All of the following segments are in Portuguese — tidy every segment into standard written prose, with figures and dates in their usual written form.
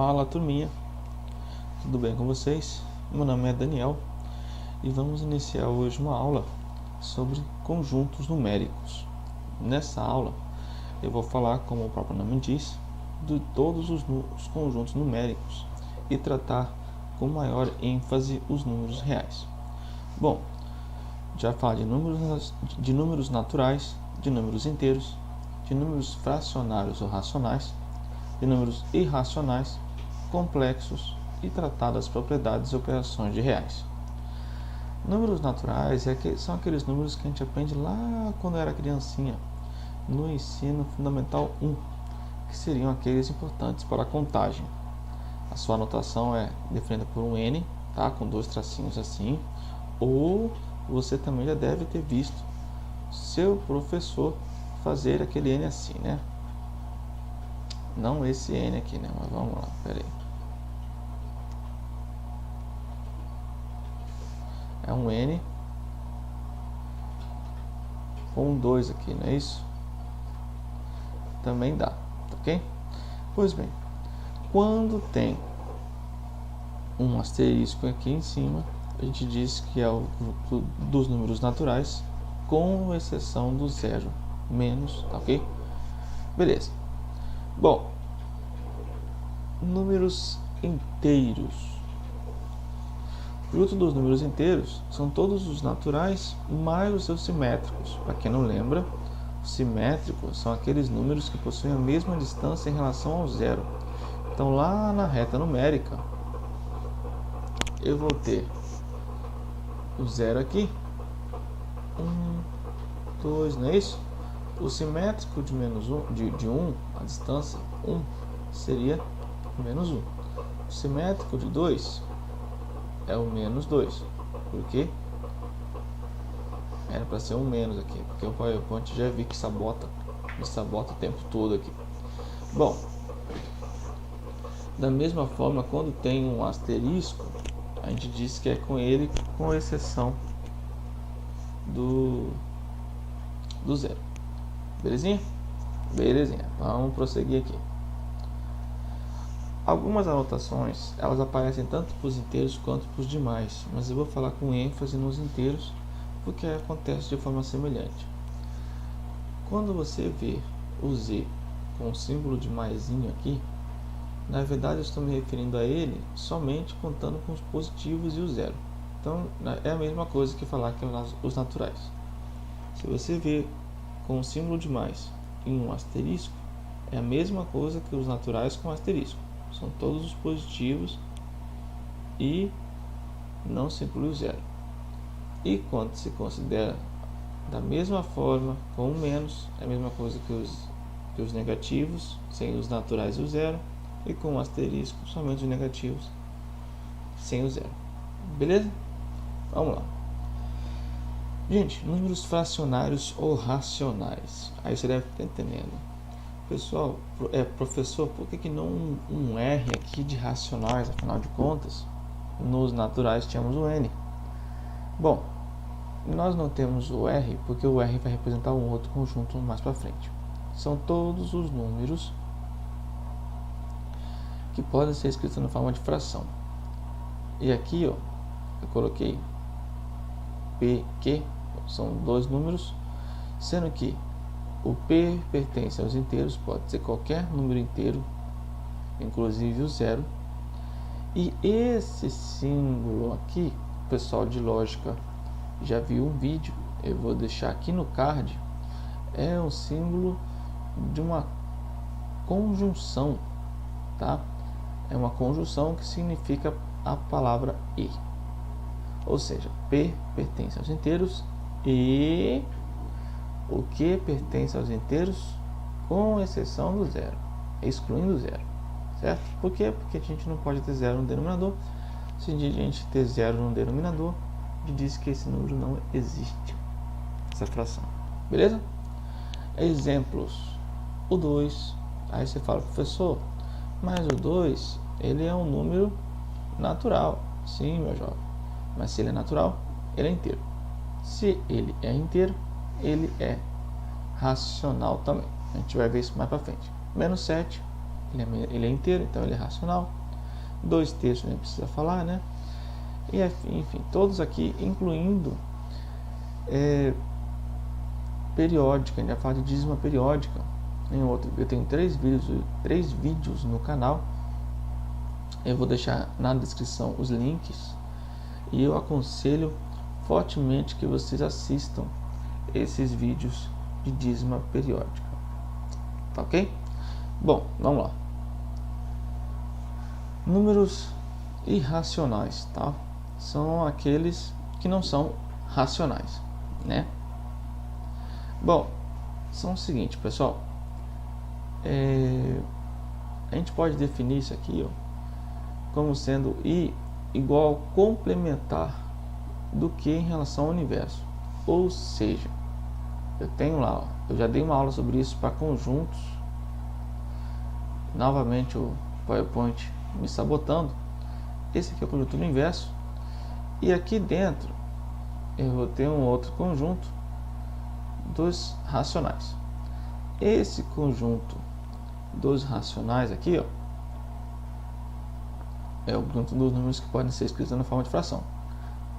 Fala, turminha, tudo bem com vocês? Meu nome é Daniel e vamos iniciar hoje uma aula sobre conjuntos numéricos. Nessa aula eu vou falar, como o próprio nome diz, de todos os conjuntos numéricos e tratar com maior ênfase os números reais. Bom, já falo de números naturais, de números inteiros, de números fracionários ou racionais, de números irracionais, complexos e tratar das propriedades e operações de reais. Números naturais são aqueles números que a gente aprende lá quando era criancinha, no ensino fundamental 1, que seriam aqueles importantes para a contagem. A sua anotação é definida por um N, tá? Com dois tracinhos assim, ou você também já deve ter visto seu professor fazer aquele N assim, né? Não esse N aqui, né? Mas vamos lá, peraí. É um N com um 2 aqui, não é isso? Também dá, ok? Pois bem, quando tem um asterisco aqui em cima, a gente diz que é o grupo dos números naturais, com exceção do zero, menos, ok? Beleza. Bom, números inteiros. O fruto dos números inteiros são todos os naturais mais os seus simétricos. Para quem não lembra, os simétricos são aqueles números que possuem a mesma distância em relação ao zero. Então, lá na reta numérica, eu vou ter o zero aqui, 1, 2, não é isso? O simétrico de menos 1, de 1, a distância 1, seria menos 1. O simétrico de 2 é o menos 2. Por quê? Era para ser um menos aqui, porque o PowerPoint já vi que me sabota o tempo todo aqui. Bom, da mesma forma, quando tem um asterisco, a gente diz que é com ele, com exceção do zero. Belezinha? Belezinha. Vamos prosseguir aqui. Algumas anotações, elas aparecem tanto para os inteiros quanto para os demais, mas eu vou falar com ênfase nos inteiros, porque acontece de forma semelhante. Quando você vê o Z com o símbolo de maisinho aqui, na verdade eu estou me referindo a ele somente contando com os positivos e o zero. Então é a mesma coisa que falar que os naturais. Se você vê com o símbolo de mais e um asterisco, é a mesma coisa que os naturais com asterisco. São todos os positivos e não se inclui o zero. E quando se considera da mesma forma com o menos, é a mesma coisa que os negativos, sem os naturais e o zero, e com o asterisco, somente os negativos, sem o zero. Beleza? Vamos lá. Gente, números fracionários ou racionais. Aí você deve estar entendendo. Pessoal, professor, por que não um R aqui de racionais? Afinal de contas, nos naturais tínhamos o N. Bom, nós não temos o R porque o R vai representar um outro conjunto mais para frente. São todos os números que podem ser escritos na forma de fração. E aqui, ó, eu coloquei PQ, são dois números, sendo que o P pertence aos inteiros, pode ser qualquer número inteiro, inclusive o zero. E esse símbolo aqui, o pessoal de lógica já viu um vídeo, eu vou deixar aqui no card, é um símbolo de uma conjunção, tá? É uma conjunção que significa a palavra e. Ou seja, P pertence aos inteiros e o Q pertence aos inteiros com exceção do zero, excluindo o zero, certo? Por quê? Porque a gente não pode ter zero no denominador. Se a gente ter zero no denominador, a gente diz que esse número não existe, essa fração. Beleza? Exemplos. O 2. Aí você fala, professor, mas o 2, ele é um número natural. Sim, meu jovem. Mas se ele é natural, ele é inteiro. Se ele é inteiro, ele é racional também. A gente vai ver isso mais para frente. Menos 7 ele é inteiro, então ele é racional. 2/3 nem precisa falar, né? E enfim, todos aqui, incluindo periódica, a gente vai falar de dízima periódica em outro. Eu tenho 3 vídeos no canal. Eu vou deixar na descrição os links e eu aconselho fortemente que vocês assistam esses vídeos de dízima periódica, tá ok? Bom, vamos lá. Números irracionais, tá? São aqueles que não são racionais, né? Bom, são o seguinte, pessoal. A gente pode definir isso aqui, ó, como sendo I igual complementar do que em relação ao universo. Ou seja, eu tenho lá, ó, eu já dei uma aula sobre isso para conjuntos. Novamente o PowerPoint me sabotando. Esse aqui é o conjunto universo. E aqui dentro eu vou ter um outro conjunto dos racionais. Esse conjunto dos racionais aqui, ó, é o conjunto dos números que podem ser escritos na forma de fração.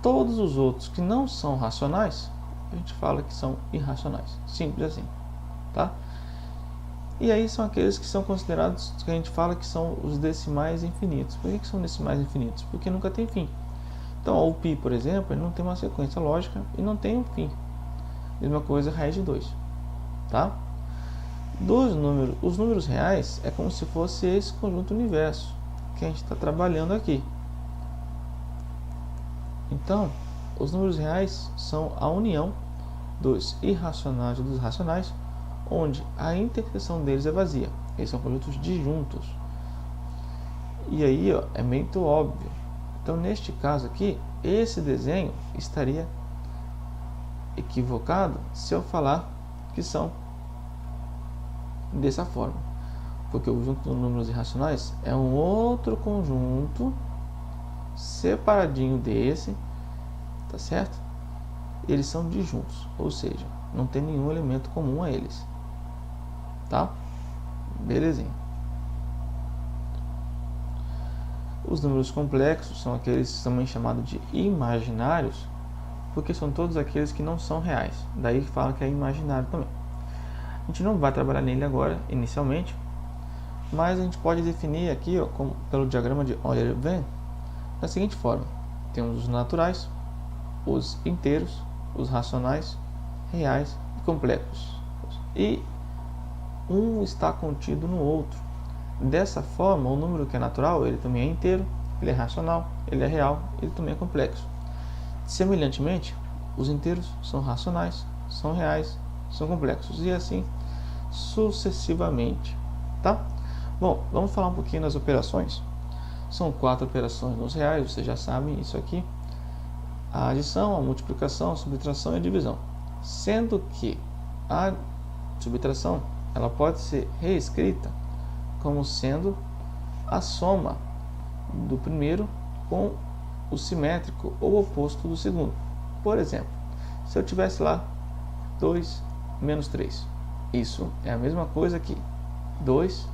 Todos os outros que não são racionais, a gente fala que são irracionais. Simples assim, tá? E aí são aqueles que são considerados, que a gente fala que são os decimais infinitos. Por que são decimais infinitos? Porque nunca tem fim. Então, o π, por exemplo, ele não tem uma sequência lógica e não tem um fim. Mesma coisa, raiz de 2, tá? Os números reais é como se fosse esse conjunto universo que a gente está trabalhando aqui. Então, os números reais são a união dos irracionais e dos racionais, onde a interseção deles é vazia. Esses são conjuntos disjuntos. E aí, ó, é muito óbvio. Então, neste caso aqui, esse desenho estaria equivocado se eu falar que são dessa forma, porque o conjunto de números irracionais é um outro conjunto separadinho desse, tá certo? Eles são disjuntos, ou seja, não tem nenhum elemento comum a eles, tá? Belezinha. Os números complexos são aqueles também chamados de imaginários, porque são todos aqueles que não são reais. Daí fala que é imaginário também. A gente não vai trabalhar nele agora, inicialmente, mas a gente pode definir aqui, ó, pelo diagrama de Euler-Venn, da seguinte forma: temos os naturais, os inteiros, os racionais, reais e complexos. E um está contido no outro. Dessa forma, o número que é natural, ele também é inteiro, ele é racional, ele é real, ele também é complexo. Semelhantemente, os inteiros são racionais, são reais, são complexos e assim sucessivamente, tá? Bom, vamos falar um pouquinho das operações. São 4 operações nos reais, vocês já sabem isso aqui: a adição, a multiplicação, a subtração e a divisão. Sendo que a subtração ela pode ser reescrita como sendo a soma do primeiro com o simétrico ou oposto do segundo. Por exemplo, se eu tivesse lá 2 menos 3, isso é a mesma coisa que 2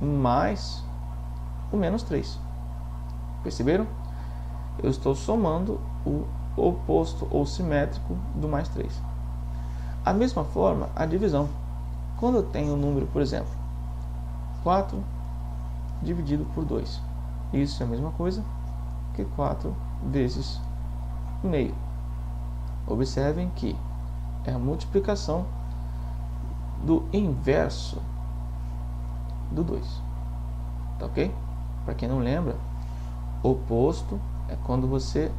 mais o menos 3. Perceberam? Eu estou somando o oposto ou simétrico do mais 3. A mesma forma, a divisão. Quando eu tenho um número, por exemplo, 4 dividido por 2. Isso é a mesma coisa que 4 vezes meio. Observem que é a multiplicação do inverso do 2. Tá ok? Para quem não lembra, oposto é quando você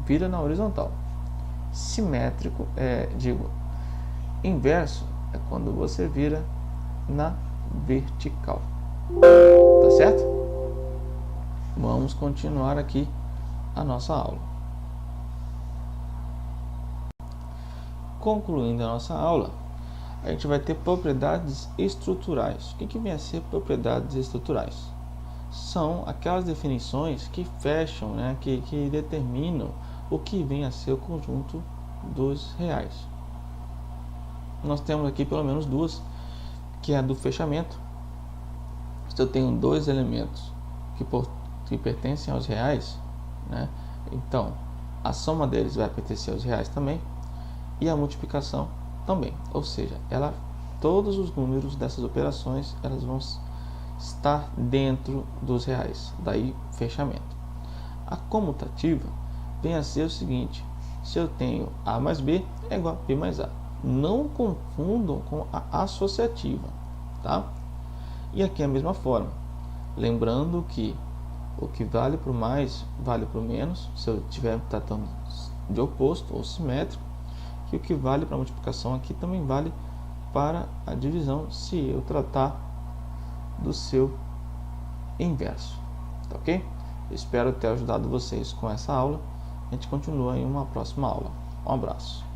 vira na horizontal. Simétrico inverso é quando você vira na vertical. Tá certo? Vamos continuar aqui a nossa aula. Concluindo a nossa aula, a gente vai ter propriedades estruturais. O que vem a ser propriedades estruturais? São aquelas definições que fecham, né, que determinam o que vem a ser o conjunto dos reais. Nós temos aqui pelo menos duas, que é a do fechamento, se eu tenho dois elementos que pertencem aos reais, né, então a soma deles vai pertencer aos reais também e a multiplicação também. Ou seja, todos os números dessas operações elas vão estar dentro dos reais. Daí fechamento. A comutativa vem a ser o seguinte: se eu tenho A mais B é igual a B mais A. Não confundam com a associativa, tá? E aqui é a mesma forma. Lembrando que o que vale para o mais vale para o menos, se eu estiver tratando de oposto ou simétrico, e o que vale para a multiplicação aqui também vale para a divisão, se eu tratar do seu inverso, tá ok? Espero ter ajudado vocês com essa aula. A gente continua em uma próxima aula. Um abraço.